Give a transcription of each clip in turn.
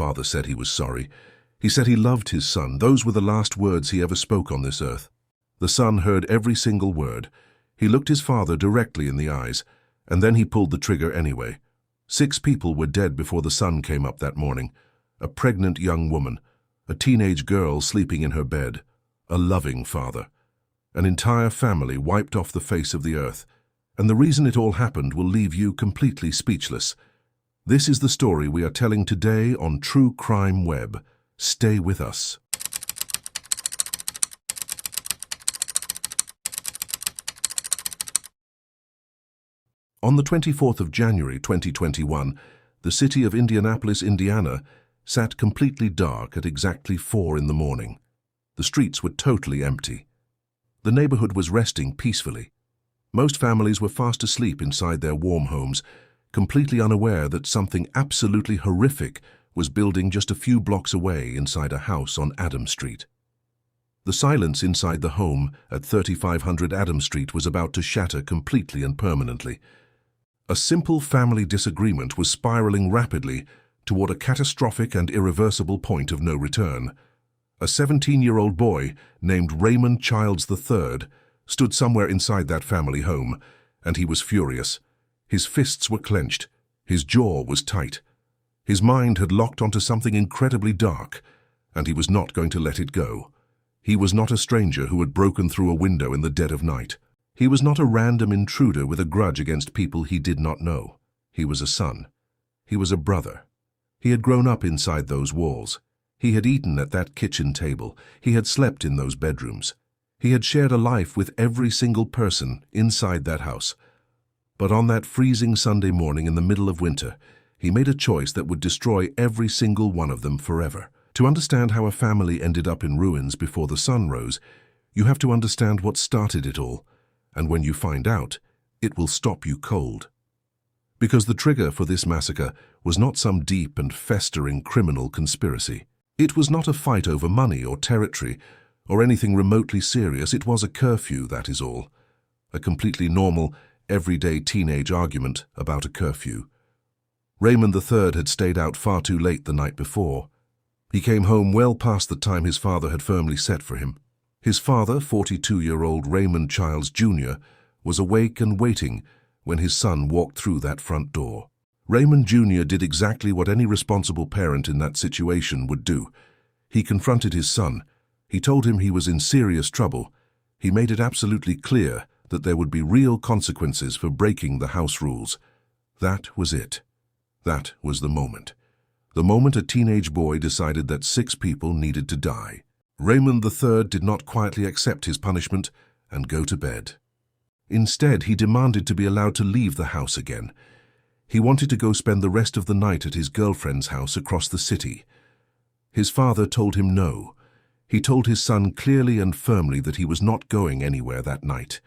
father said he was sorry. He said he loved his son. Those were the last words he ever spoke on this earth. The son heard every single word. He looked his father directly in the eyes, and then he pulled the trigger anyway. 6 people were dead before the sun came up that morning. A pregnant young woman, a teenage girl sleeping in her bed, a loving father. An entire family wiped off the face of the earth. And the reason it all happened will leave you completely speechless. This is the story we are telling today on TrueCrimeWeb. Stay with us. On the 24th of January 2021, the city of Indianapolis, Indiana, sat completely dark at exactly 4 in the morning. The streets were totally empty. The neighborhood was resting peacefully. Most families were fast asleep inside their warm homes, completely unaware that something absolutely horrific was building just a few blocks away inside a house on Adams Street. The silence inside the home at 3500 Adams Street was about to shatter completely and permanently. A simple family disagreement was spiraling rapidly toward a catastrophic and irreversible point of no return. A 17-year-old boy named Raymond Childs III stood somewhere inside that family home, and he was furious. His fists were clenched. His jaw was tight. His mind had locked onto something incredibly dark, and he was not going to let it go. He was not a stranger who had broken through a window in the dead of night. He was not a random intruder with a grudge against people he did not know. He was a son. He was a brother. He had grown up inside those walls. He had eaten at that kitchen table. He had slept in those bedrooms. He had shared a life with every single person inside that house. But on that freezing Sunday morning in the middle of winter, he made a choice that would destroy every single one of them forever. To understand how a family ended up in ruins before the sun rose, you have to understand what started it all. And when you find out, it will stop you cold. Because the trigger for this massacre was not some deep and festering criminal conspiracy. It was not a fight over money or territory or anything remotely serious. It was a curfew, that is all. A completely normal, everyday teenage argument about a curfew. Raymond III had stayed out far too late the night before. He came home well past the time his father had firmly set for him. His father, 42-year-old Raymond Childs Jr., was awake and waiting when his son walked through that front door. Raymond Jr. did exactly what any responsible parent in that situation would do. He confronted his son. He told him he was in serious trouble. He made it absolutely clear that there would be real consequences for breaking the house rules. That was it. That was the moment. The moment a teenage boy decided that 6 people needed to die. Raymond III did not quietly accept his punishment and go to bed. Instead, he demanded to be allowed to leave the house again. He wanted to go spend the rest of the night at his girlfriend's house across the city. His father told him no. He told his son clearly and firmly that he was not going anywhere that night.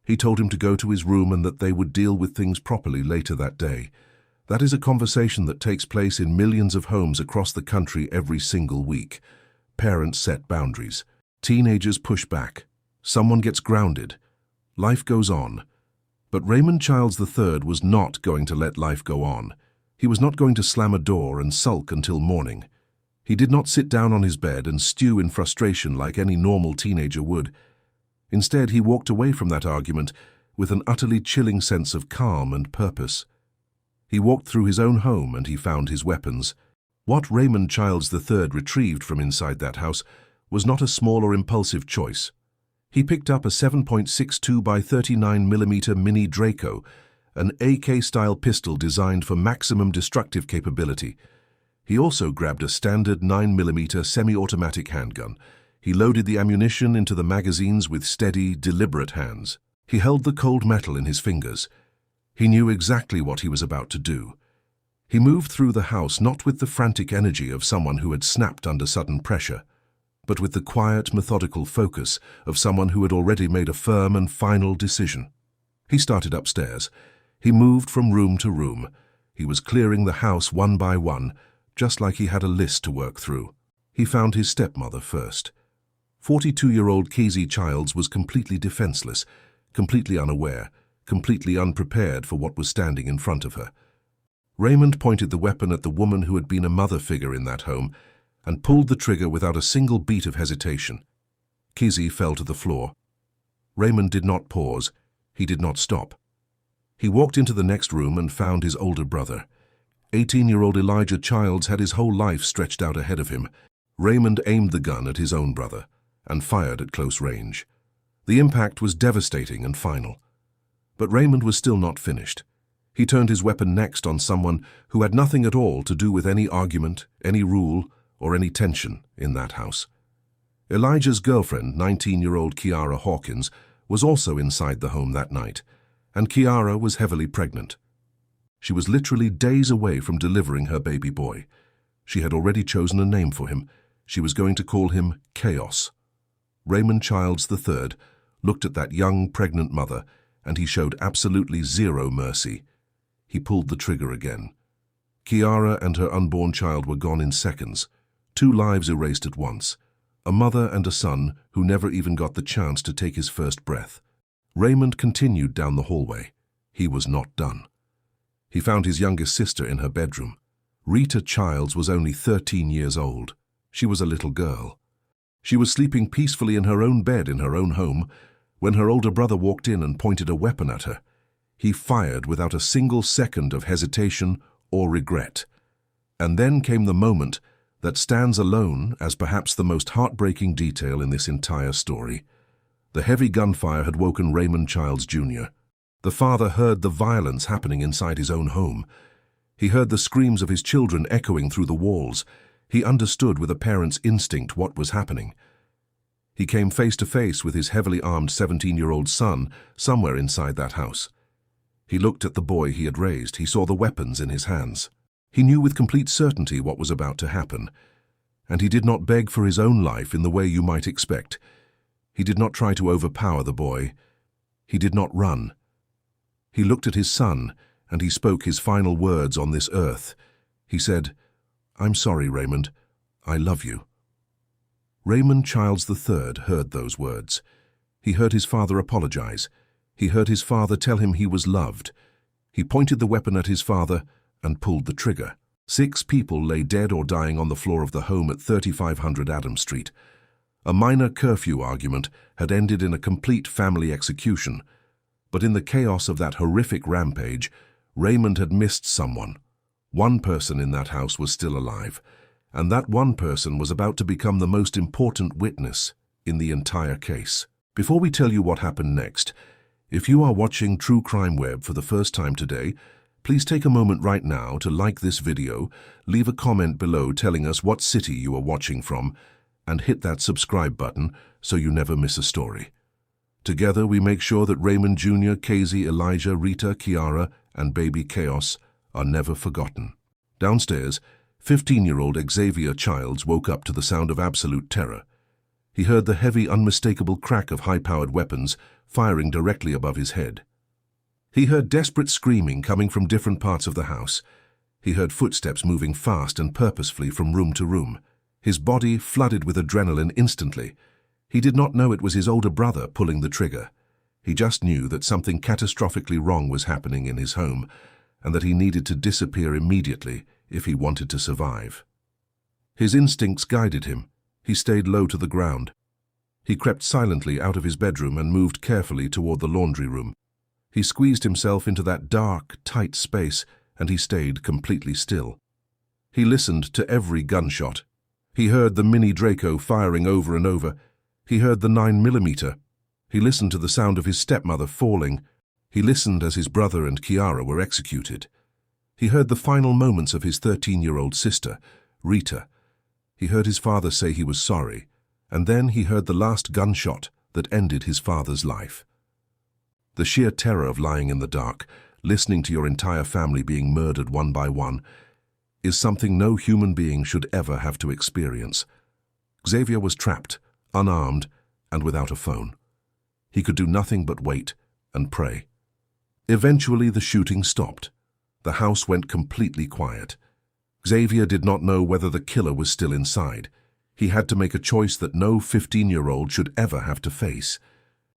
He told him to go to his room and that they would deal with things properly later that day. That is a conversation that takes place in millions of homes across the country every single week. Parents set boundaries. Teenagers push back. Someone gets grounded. Life goes on. But Raymond Childs III was not going to let life go on. He was not going to slam a door and sulk until morning. He did not sit down on his bed and stew in frustration like any normal teenager would. Instead, he walked away from that argument with an utterly chilling sense of calm and purpose. He walked through his own home and he found his weapons. What Raymond Childs III retrieved from inside that house was not a small or impulsive choice. He picked up a 7.62 by 39mm Mini Draco, an AK-style pistol designed for maximum destructive capability. He also grabbed a standard 9mm semi-automatic handgun. He loaded the ammunition into the magazines with steady, deliberate hands. He held the cold metal in his fingers. He knew exactly what he was about to do. He moved through the house not with the frantic energy of someone who had snapped under sudden pressure, but with the quiet, methodical focus of someone who had already made a firm and final decision. He started upstairs. He moved from room to room. He was clearing the house one by one, just like he had a list to work through. He found his stepmother first. 42-year-old Xavier Childs was completely defenseless, completely unaware, completely unprepared for what was standing in front of her. Raymond pointed the weapon at the woman who had been a mother figure in that home and pulled the trigger without a single beat of hesitation. Kizzy fell to the floor. Raymond did not pause. He did not stop. He walked into the next room and found his older brother. 18-year-old Elijah Childs had his whole life stretched out ahead of him. Raymond aimed the gun at his own brother and fired at close range. The impact was devastating and final. But Raymond was still not finished. He turned his weapon next on someone who had nothing at all to do with any argument, any rule, or any tension in that house. Elijah's girlfriend, 19-year-old Kiara Hawkins, was also inside the home that night, and Kiara was heavily pregnant. She was literally days away from delivering her baby boy. She had already chosen a name for him. She was going to call him Chaos. Raymond Childs III looked at that young, pregnant mother, and he showed absolutely zero mercy. He pulled the trigger again. Kiara and her unborn child were gone in seconds, 2 lives erased at once, a mother and a son who never even got the chance to take his first breath. Raymond continued down the hallway. He was not done. He found his youngest sister in her bedroom. Rita Childs was only 13 years old. She was a little girl. She was sleeping peacefully in her own bed in her own home when her older brother walked in and pointed a weapon at her. He fired without a single second of hesitation or regret. And then came the moment that stands alone as perhaps the most heartbreaking detail in this entire story. The heavy gunfire had woken Raymond Childs Jr. The father heard the violence happening inside his own home. He heard the screams of his children echoing through the walls. He understood with a parent's instinct what was happening. He came face to face with his heavily armed 17-year-old son somewhere inside that house. He looked at the boy he had raised. He saw the weapons in his hands. He knew with complete certainty what was about to happen. And he did not beg for his own life in the way you might expect. He did not try to overpower the boy. He did not run. He looked at his son, and he spoke his final words on this earth. He said, "I'm sorry, Raymond. I love you." Raymond Childs III heard those words. He heard his father apologize. He heard his father tell him he was loved. He pointed the weapon at his father and pulled the trigger. 6 people lay dead or dying on the floor of the home at 3500 Adams Street. A minor curfew argument had ended in a complete family execution. But in the chaos of that horrific rampage, Raymond had missed someone. One person in that house was still alive, and that one person was about to become the most important witness in the entire case. Before we tell you what happened next, if you are watching TrueCrimeWeb for the first time today, please take a moment right now to like this video, leave a comment below telling us what city you are watching from, and hit that subscribe button so you never miss a story. Together we make sure that Raymond Jr., Casey, Elijah, Rita, Kiara, and baby Chaos are never forgotten. Downstairs, 15-year-old Xavier Childs woke up to the sound of absolute terror. He heard the heavy, unmistakable crack of high-powered weapons firing directly above his head. He heard desperate screaming coming from different parts of the house. He heard footsteps moving fast and purposefully from room to room. His body flooded with adrenaline instantly. He did not know it was his older brother pulling the trigger. He just knew that something catastrophically wrong was happening in his home, and that he needed to disappear immediately if he wanted to survive. His instincts guided him. He stayed low to the ground. He crept silently out of his bedroom and moved carefully toward the laundry room. He squeezed himself into that dark, tight space, and he stayed completely still. He listened to every gunshot. He heard the Mini Draco firing over and over. He heard the 9mm. He listened to the sound of his stepmother falling. He listened as his brother and Kiara were executed. He heard the final moments of his 13-year-old sister, Rita. He heard his father say he was sorry, and then he heard the last gunshot that ended his father's life. The sheer terror of lying in the dark, listening to your entire family being murdered one by one, is something no human being should ever have to experience. Xavier was trapped, unarmed, and without a phone. He could do nothing but wait and pray. Eventually the shooting stopped. The house went completely quiet. Xavier did not know whether the killer was still inside. He had to make a choice that no 15-year-old should ever have to face.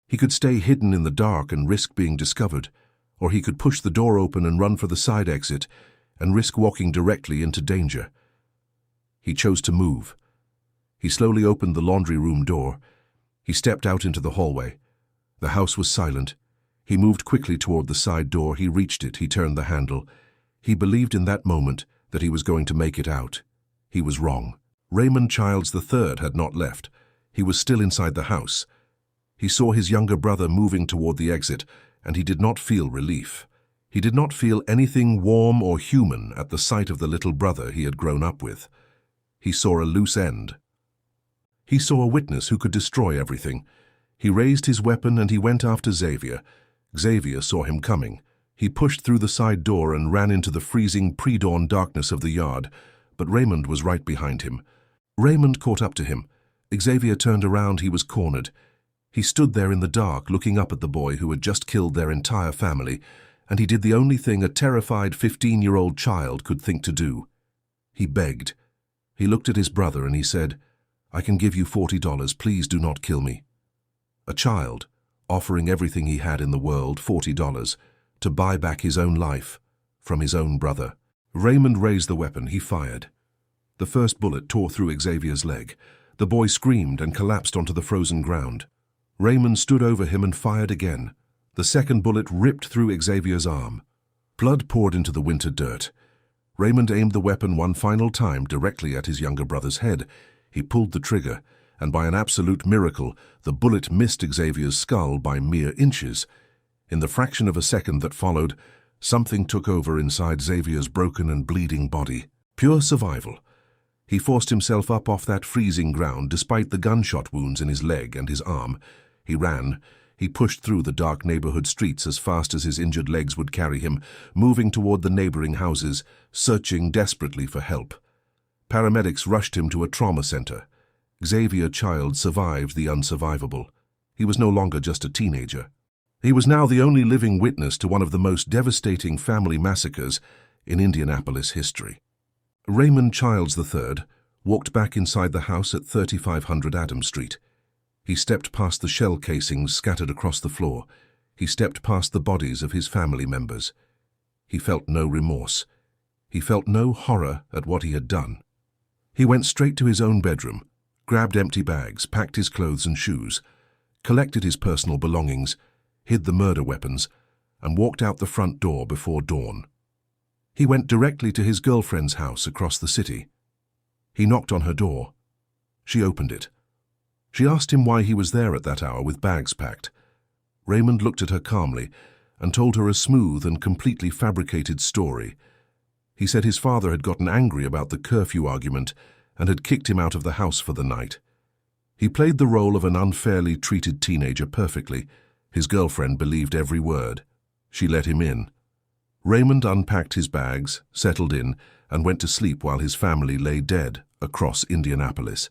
He could stay hidden in the dark and risk being discovered, or he could push the door open and run for the side exit and risk walking directly into danger. He chose to move. He slowly opened the laundry room door. He stepped out into the hallway. The house was silent. He moved quickly toward the side door. He reached it. He turned the handle. He believed in that moment that he was going to make it out. He was wrong. Raymond Childs III had not left. He was still inside the house. He saw his younger brother moving toward the exit, and he did not feel relief. He did not feel anything warm or human at the sight of the little brother he had grown up with. He saw a loose end. He saw a witness who could destroy everything. He raised his weapon and he went after Xavier. Xavier saw him coming. He pushed through the side door and ran into the freezing pre-dawn darkness of the yard, but Raymond was right behind him. Raymond caught up to him. Xavier turned around. He was cornered. He stood there in the dark, looking up at the boy who had just killed their entire family, and he did the only thing a terrified 15-year-old child could think to do. He begged. He looked at his brother and he said, "I can give you $40. Please do not kill me." A child, offering everything he had in the world, $40, to buy back his own life from his own brother. Raymond raised the weapon. He fired. The first bullet tore through Xavier's leg. The boy screamed and collapsed onto the frozen ground. Raymond stood over him and fired again. The second bullet ripped through Xavier's arm. Blood poured into the winter dirt. Raymond aimed the weapon one final time directly at his younger brother's head. He pulled the trigger, and by an absolute miracle, the bullet missed Xavier's skull by mere inches. In the fraction of a second that followed, something took over inside Xavier's broken and bleeding body. Pure survival. He forced himself up off that freezing ground despite the gunshot wounds in his leg and his arm. He ran. He pushed through the dark neighborhood streets as fast as his injured legs would carry him, moving toward the neighboring houses, searching desperately for help. Paramedics rushed him to a trauma center. Xavier Childs survived the unsurvivable. He was no longer just a teenager. He was now the only living witness to one of the most devastating family massacres in Indianapolis history. Raymond Childs III walked back inside the house at 3500 Adams Street. He stepped past the shell casings scattered across the floor. He stepped past the bodies of his family members. He felt no remorse. He felt no horror at what he had done. He went straight to his own bedroom, grabbed empty bags, packed his clothes and shoes, collected his personal belongings, hid the murder weapons, and walked out the front door before dawn. He went directly to his girlfriend's house across the city. He knocked on her door. She opened it. She asked him why he was there at that hour with bags packed. Raymond looked at her calmly and told her a smooth and completely fabricated story. He said his father had gotten angry about the curfew argument and had kicked him out of the house for the night. He played the role of an unfairly treated teenager perfectly. His girlfriend believed every word. She let him in. Raymond unpacked his bags, settled in, and went to sleep while his family lay dead across Indianapolis.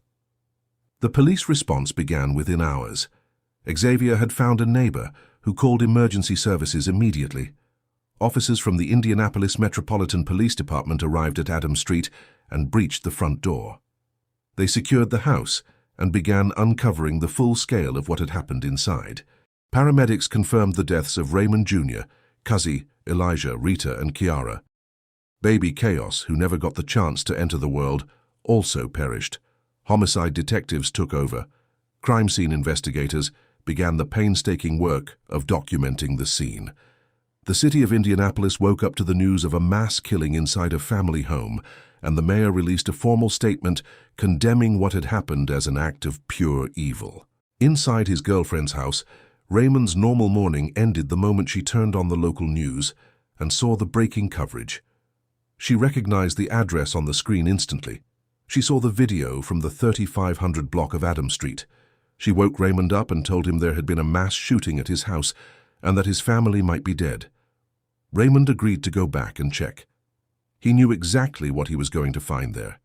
The police response began within hours. Xavier had found a neighbor who called emergency services immediately. Officers from the Indianapolis Metropolitan Police Department arrived at Adams Street and breached the front door. They secured the house and began uncovering the full scale of what had happened inside. Paramedics confirmed the deaths of Raymond Jr., Cuzzy, Elijah, Rita, and Kiara. Baby Chaos, who never got the chance to enter the world, also perished. Homicide detectives took over. Crime scene investigators began the painstaking work of documenting the scene. The city of Indianapolis woke up to the news of a mass killing inside a family home, and the mayor released a formal statement condemning what had happened as an act of pure evil. Inside his girlfriend's house, Raymond's normal morning ended the moment she turned on the local news and saw the breaking coverage. She recognized the address on the screen instantly. She saw the video from the 3500 block of Adams Street. She woke Raymond up and told him there had been a mass shooting at his house and that his family might be dead. Raymond agreed to go back and check. He knew exactly what he was going to find there.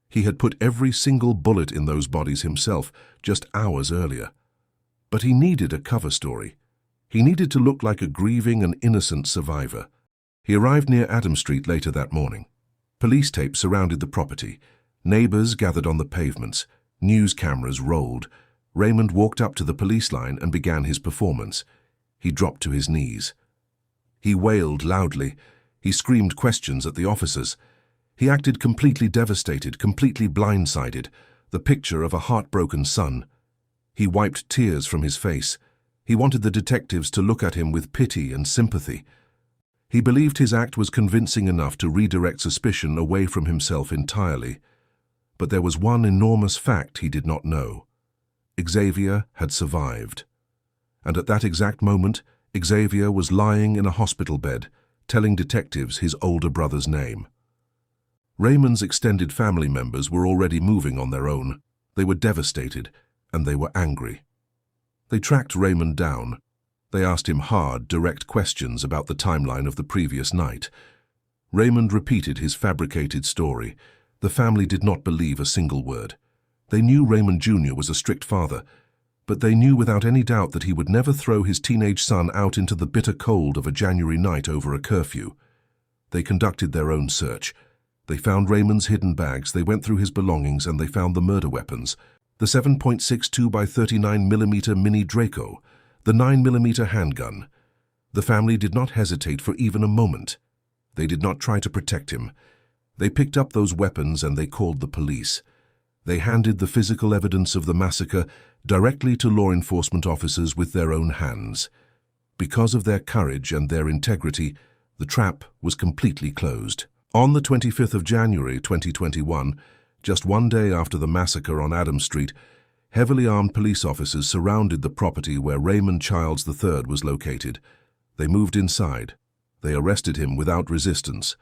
He had put every single bullet in those bodies himself just hours earlier. But he needed a cover story. He needed to look like a grieving and innocent survivor. He arrived near Adams Street later that morning. Police tape surrounded the property. Neighbors gathered on the pavements. News cameras rolled. Raymond walked up to the police line and began his performance. He dropped to his knees. He wailed loudly. He screamed questions at the officers. He acted completely devastated, completely blindsided, the picture of a heartbroken son. He wiped tears from his face. He wanted the detectives to look at him with pity and sympathy. He believed his act was convincing enough to redirect suspicion away from himself entirely. But there was one enormous fact he did not know. Xavier had survived. And at that exact moment, Xavier was lying in a hospital bed, telling detectives his older brother's name. Raymond's extended family members were already moving on their own. They were devastated, and they were angry. They tracked Raymond down. They asked him hard, direct questions about the timeline of the previous night. Raymond repeated his fabricated story. The family did not believe a single word. They knew Raymond Jr. was a strict father, but they knew without any doubt that he would never throw his teenage son out into the bitter cold of a January night over a curfew. They conducted their own search. They found Raymond's hidden bags, they went through his belongings, and they found the murder weapons. The 7.62 by 39mm Mini Draco, the 9mm handgun. The family did not hesitate for even a moment. They did not try to protect him. They picked up those weapons and they called the police. They handed the physical evidence of the massacre directly to law enforcement officers with their own hands. Because of their courage and their integrity, the trap was completely closed. On the 25th of January 2021, just one day after the massacre on Adams Street, heavily armed police officers surrounded the property where Raymond Childs III was located. They moved inside. They arrested him without resistance.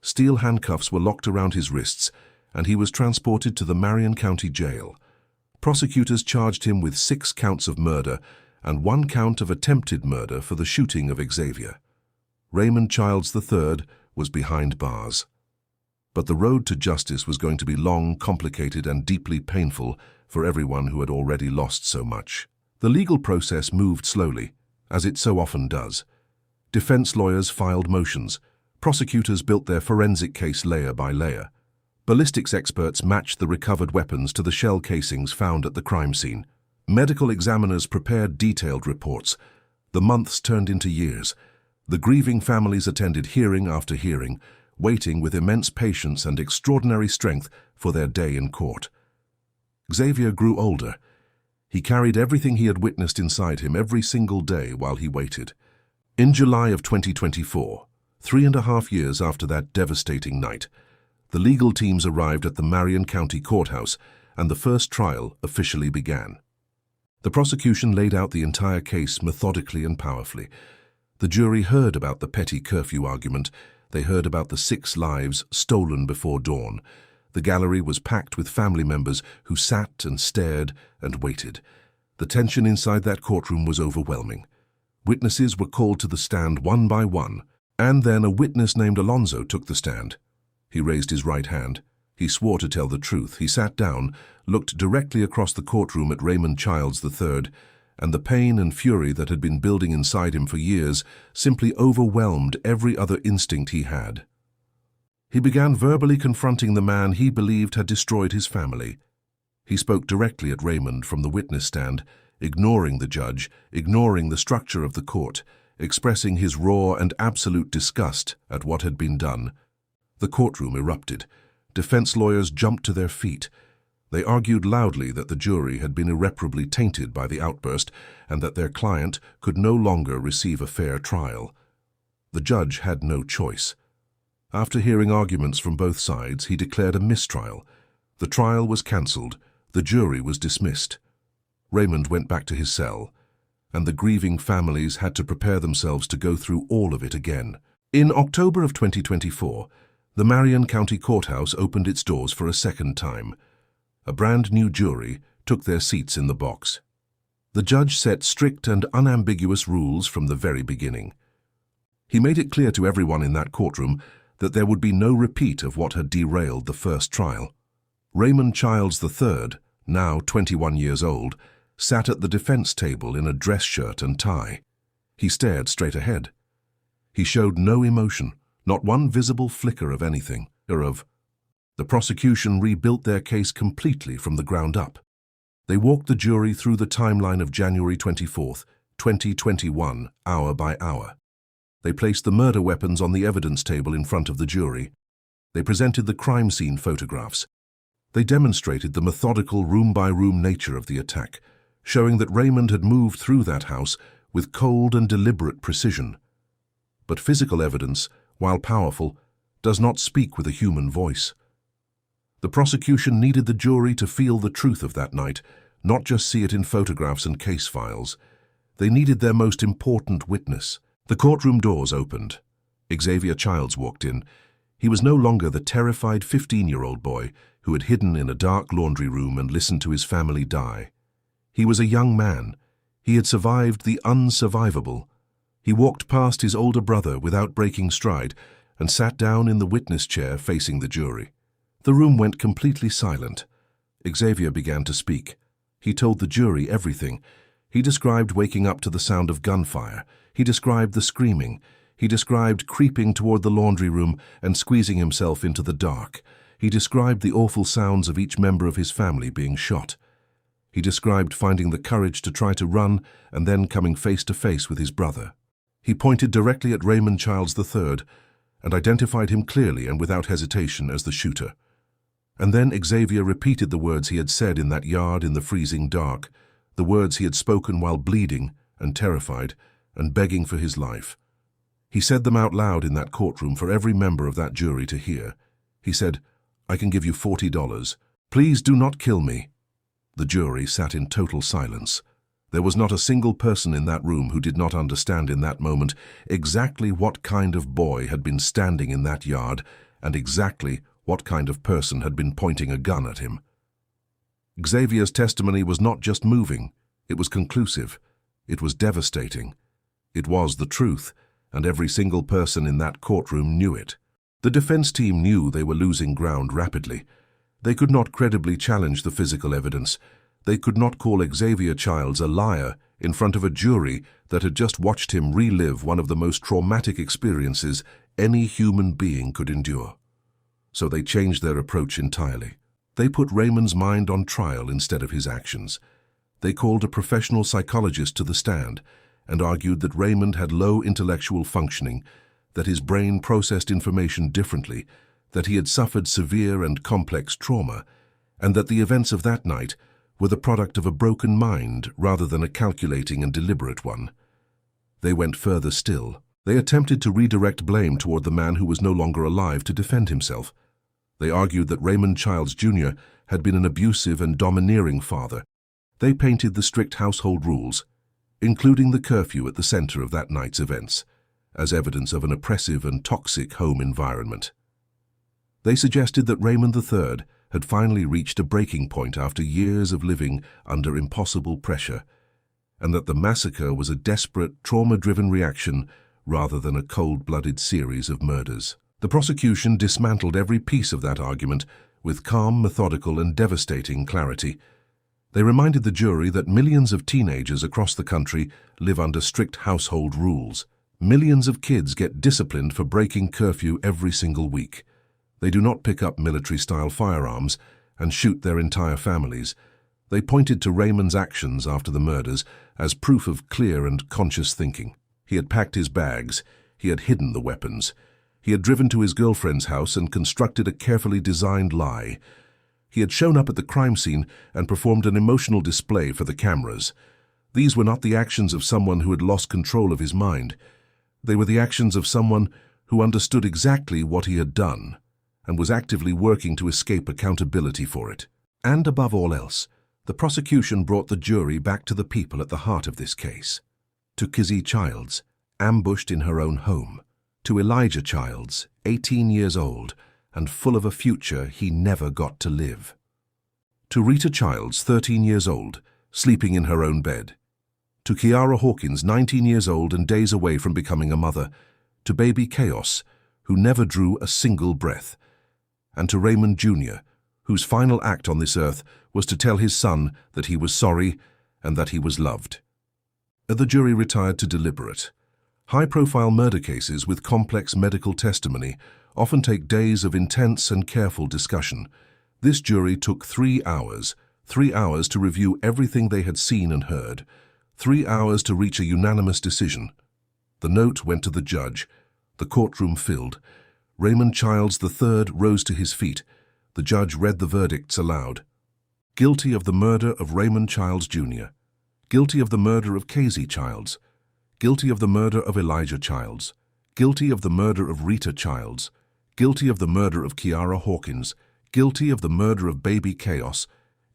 Steel handcuffs were locked around his wrists, and he was transported to the Marion County Jail. Prosecutors charged him with 6 counts of murder and 1 count of attempted murder for the shooting of Xavier. Raymond Childs III was behind bars. But the road to justice was going to be long, complicated, and deeply painful for everyone who had already lost so much. The legal process moved slowly, as it so often does. Defense lawyers filed motions. Prosecutors built their forensic case layer by layer. Ballistics experts matched the recovered weapons to the shell casings found at the crime scene. Medical examiners prepared detailed reports. The months turned into years. The grieving families attended hearing after hearing, waiting with immense patience and extraordinary strength for their day in court. Xavier grew older. He carried everything he had witnessed inside him every single day while he waited. In July of 2024, 3.5 years after that devastating night, the legal teams arrived at the Marion County Courthouse and the first trial officially began. The prosecution laid out the entire case methodically and powerfully. The jury heard about the petty curfew argument. They heard about the 6 lives stolen before dawn. The gallery was packed with family members who sat and stared and waited. The tension inside that courtroom was overwhelming. Witnesses were called to the stand one by one, and then a witness named Alonzo took the stand. He raised his right hand. He swore to tell the truth. He sat down, looked directly across the courtroom at Raymond Childs III, and the pain and fury that had been building inside him for years simply overwhelmed every other instinct he had. He began verbally confronting the man he believed had destroyed his family. He spoke directly at Raymond from the witness stand, ignoring the judge, ignoring the structure of the court, expressing his raw and absolute disgust at what had been done. The courtroom erupted. Defense lawyers jumped to their feet. They argued loudly that the jury had been irreparably tainted by the outburst and that their client could no longer receive a fair trial. The judge had no choice. After hearing arguments from both sides, he declared a mistrial. The trial was cancelled. The jury was dismissed. Raymond went back to his cell, and the grieving families had to prepare themselves to go through all of it again. In October of 2024, the Marion County Courthouse opened its doors for a second time. A brand new jury took their seats in the box. The judge set strict and unambiguous rules from the very beginning. He made it clear to everyone in that courtroom that there would be no repeat of what had derailed the first trial. Raymond Childs III, now 21 years old, sat at the defense table in a dress shirt and tie. He stared straight ahead. He showed no emotion, not one visible flicker of anything, The prosecution rebuilt their case completely from the ground up. They walked the jury through the timeline of January 24th, 2021, hour by hour. They placed the murder weapons on the evidence table in front of the jury. They presented the crime scene photographs. They demonstrated the methodical room-by-room nature of the attack, showing that Raymond had moved through that house with cold and deliberate precision. But physical evidence, while powerful, does not speak with a human voice. The prosecution needed the jury to feel the truth of that night, not just see it in photographs and case files. They needed their most important witness. The courtroom doors opened. Xavier Childs walked in. He was no longer the terrified 15-year-old boy who had hidden in a dark laundry room and listened to his family die. He was a young man. He had survived the unsurvivable. He walked past his older brother without breaking stride and sat down in the witness chair facing the jury. The room went completely silent. Xavier began to speak. He told the jury everything. He described waking up to the sound of gunfire. He described the screaming. He described creeping toward the laundry room and squeezing himself into the dark. He described the awful sounds of each member of his family being shot. He described finding the courage to try to run and then coming face to face with his brother. He pointed directly at Raymond Childs III and identified him clearly and without hesitation as the shooter. And then Xavier repeated the words he had said in that yard in the freezing dark, the words he had spoken while bleeding and terrified and begging for his life. He said them out loud in that courtroom for every member of that jury to hear. He said, "I can give you $40. Please do not kill me." The jury sat in total silence. There was not a single person in that room who did not understand in that moment exactly what kind of boy had been standing in that yard and exactly what kind of person had been pointing a gun at him. Xavier's testimony was not just moving, it was conclusive, it was devastating. It was the truth, and every single person in that courtroom knew it. The defense team knew they were losing ground rapidly. They could not credibly challenge the physical evidence. They could not call Xavier Childs a liar in front of a jury that had just watched him relive one of the most traumatic experiences any human being could endure. So they changed their approach entirely. They put Raymond's mind on trial instead of his actions. They called a professional psychologist to the stand and argued that Raymond had low intellectual functioning, that his brain processed information differently, that he had suffered severe and complex trauma, and that the events of that night were the product of a broken mind rather than a calculating and deliberate one. They went further still. They attempted to redirect blame toward the man who was no longer alive to defend himself. They argued that Raymond Childs Jr. had been an abusive and domineering father. They painted the strict household rules, including the curfew at the center of that night's events, as evidence of an oppressive and toxic home environment. They suggested that Raymond III had finally reached a breaking point after years of living under impossible pressure, and that the massacre was a desperate, trauma-driven reaction rather than a cold-blooded series of murders. The prosecution dismantled every piece of that argument with calm, methodical, and devastating clarity. They reminded the jury that millions of teenagers across the country live under strict household rules. Millions of kids get disciplined for breaking curfew every single week. They do not pick up military-style firearms and shoot their entire families. They pointed to Raymond's actions after the murders as proof of clear and conscious thinking. He had packed his bags. He had hidden the weapons. He had driven to his girlfriend's house and constructed a carefully designed lie. He had shown up at the crime scene and performed an emotional display for the cameras. These were not the actions of someone who had lost control of his mind. They were the actions of someone who understood exactly what he had done and was actively working to escape accountability for it. And above all else, the prosecution brought the jury back to the people at the heart of this case. To Kizzy Childs, ambushed in her own home. To Elijah Childs, 18 years old, and full of a future he never got to live. To Rita Childs, 13 years old, sleeping in her own bed. To Kiara Hawkins, 19 years old and days away from becoming a mother. To baby Chaos, who never drew a single breath. And to Raymond Jr., whose final act on this earth was to tell his son that he was sorry and that he was loved. The jury retired to deliberate. High-profile murder cases with complex medical testimony often take days of intense and careful discussion. This jury took 3 hours, 3 hours to review everything they had seen and heard, 3 hours to reach a unanimous decision. The note went to the judge. The courtroom filled. Raymond Childs III rose to his feet. The judge read the verdicts aloud. Guilty of the murder of Raymond Childs Jr. Guilty of the murder of Casey Childs. Guilty of the murder of Elijah Childs. Guilty of the murder of Rita Childs. Guilty of the murder of Kiara Hawkins. Guilty of the murder of Baby Chaos.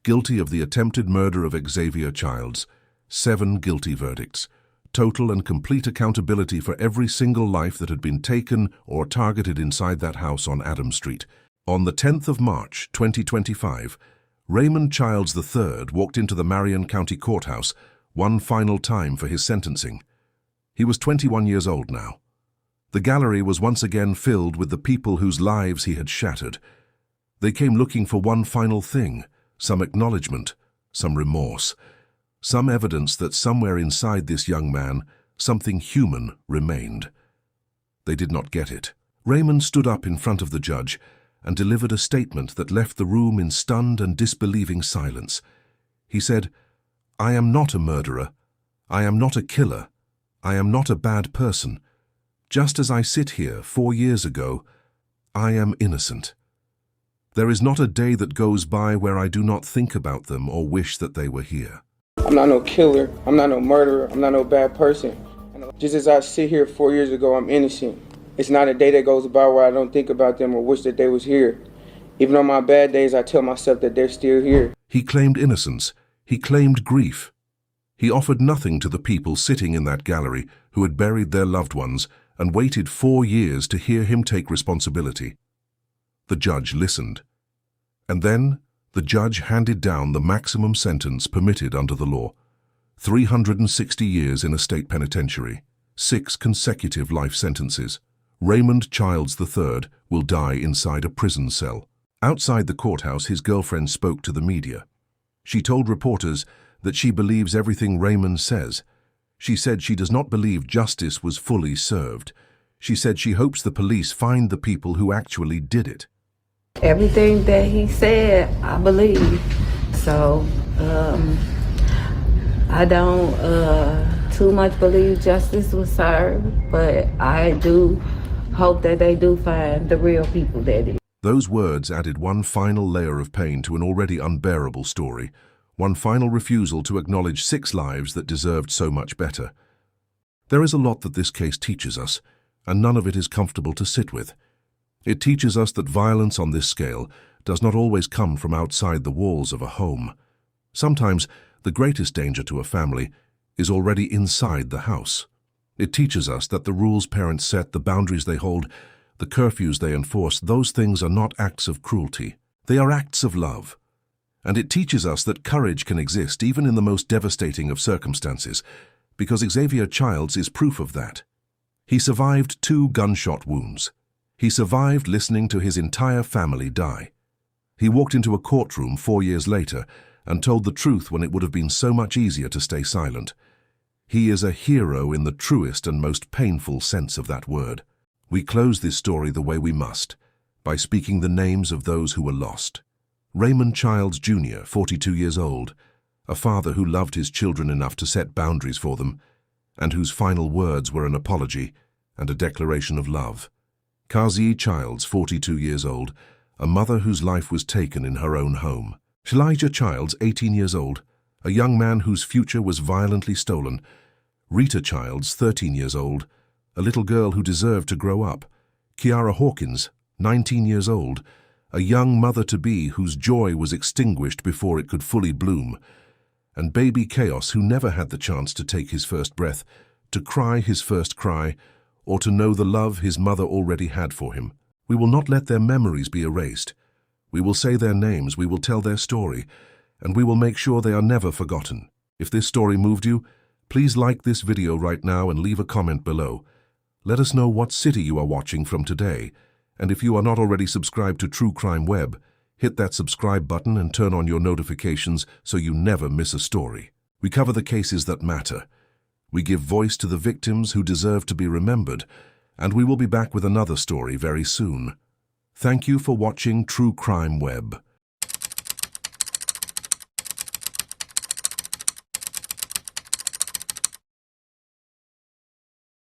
Guilty of the attempted murder of Xavier Childs. 7 guilty verdicts. Total and complete accountability for every single life that had been taken or targeted inside that house on Adams Street. On the 10th of March, 2025, Raymond Childs III walked into the Marion County Courthouse one final time for his sentencing. He was 21 years old now. The gallery was once again filled with the people whose lives he had shattered. They came looking for one final thing, some acknowledgement, some remorse, some evidence that somewhere inside this young man, something human remained. They did not get it. Raymond stood up in front of the judge and delivered a statement that left the room in stunned and disbelieving silence. He said, "I am not a murderer. I am not a killer. I am not a bad person. Just as I sit here 4 years ago, I am innocent. There is not a day that goes by where I do not think about them or wish that they were here." I'm not no killer. I'm not no murderer. I'm not no bad person. Just as I sit here 4 years ago, I'm innocent. It's not a day that goes by where I don't think about them or wish that they was here. Even on my bad days, I tell myself that they're still here. He claimed innocence. He claimed grief. He offered nothing to the people sitting in that gallery who had buried their loved ones and waited 4 years to hear him take responsibility. The judge listened. And then the judge handed down the maximum sentence permitted under the law. 360 years in a state penitentiary, 6 consecutive life sentences. Raymond Childs III will die inside a prison cell. Outside the courthouse, his girlfriend spoke to the media. She told reporters that she believes everything Raymond says. She said she does not believe justice was fully served. She said she hopes the police find the people who actually did it. Everything that he said, I believe. So, I don't too much believe justice was served, but I do hope that they do find the real people that did. Those words added one final layer of pain to an already unbearable story, one final refusal to acknowledge 6 lives that deserved so much better. There is a lot that this case teaches us, and none of it is comfortable to sit with. It teaches us that violence on this scale does not always come from outside the walls of a home. Sometimes the greatest danger to a family is already inside the house. It teaches us that the rules parents set, the boundaries they hold, the curfews they enforce, those things are not acts of cruelty. They are acts of love. And it teaches us that courage can exist even in the most devastating of circumstances, because Xavier Childs is proof of that. He survived 2 gunshot wounds. He survived listening to his entire family die. He walked into a courtroom 4 years later and told the truth when it would have been so much easier to stay silent. He is a hero in the truest and most painful sense of that word. We close this story the way we must, by speaking the names of those who were lost. Raymond Childs Jr., 42 years old, a father who loved his children enough to set boundaries for them, and whose final words were an apology and a declaration of love. Casey Childs, 42 years old, a mother whose life was taken in her own home. Elijah Childs, 18 years old, a young man whose future was violently stolen. Rita Childs, 13 years old, a little girl who deserved to grow up. Kiara Hawkins, 19 years old, a young mother-to-be whose joy was extinguished before it could fully bloom. And Baby Chaos, who never had the chance to take his first breath, to cry his first cry, or to know the love his mother already had for him. We will not let their memories be erased. We will say their names, we will tell their story, and we will make sure they are never forgotten. If this story moved you, please like this video right now and leave a comment below. Let us know what city you are watching from today, and if you are not already subscribed to TrueCrimeWeb, hit that subscribe button and turn on your notifications so you never miss a story. We cover the cases that matter. We give voice to the victims who deserve to be remembered, and we will be back with another story very soon. Thank you for watching TrueCrimeWeb.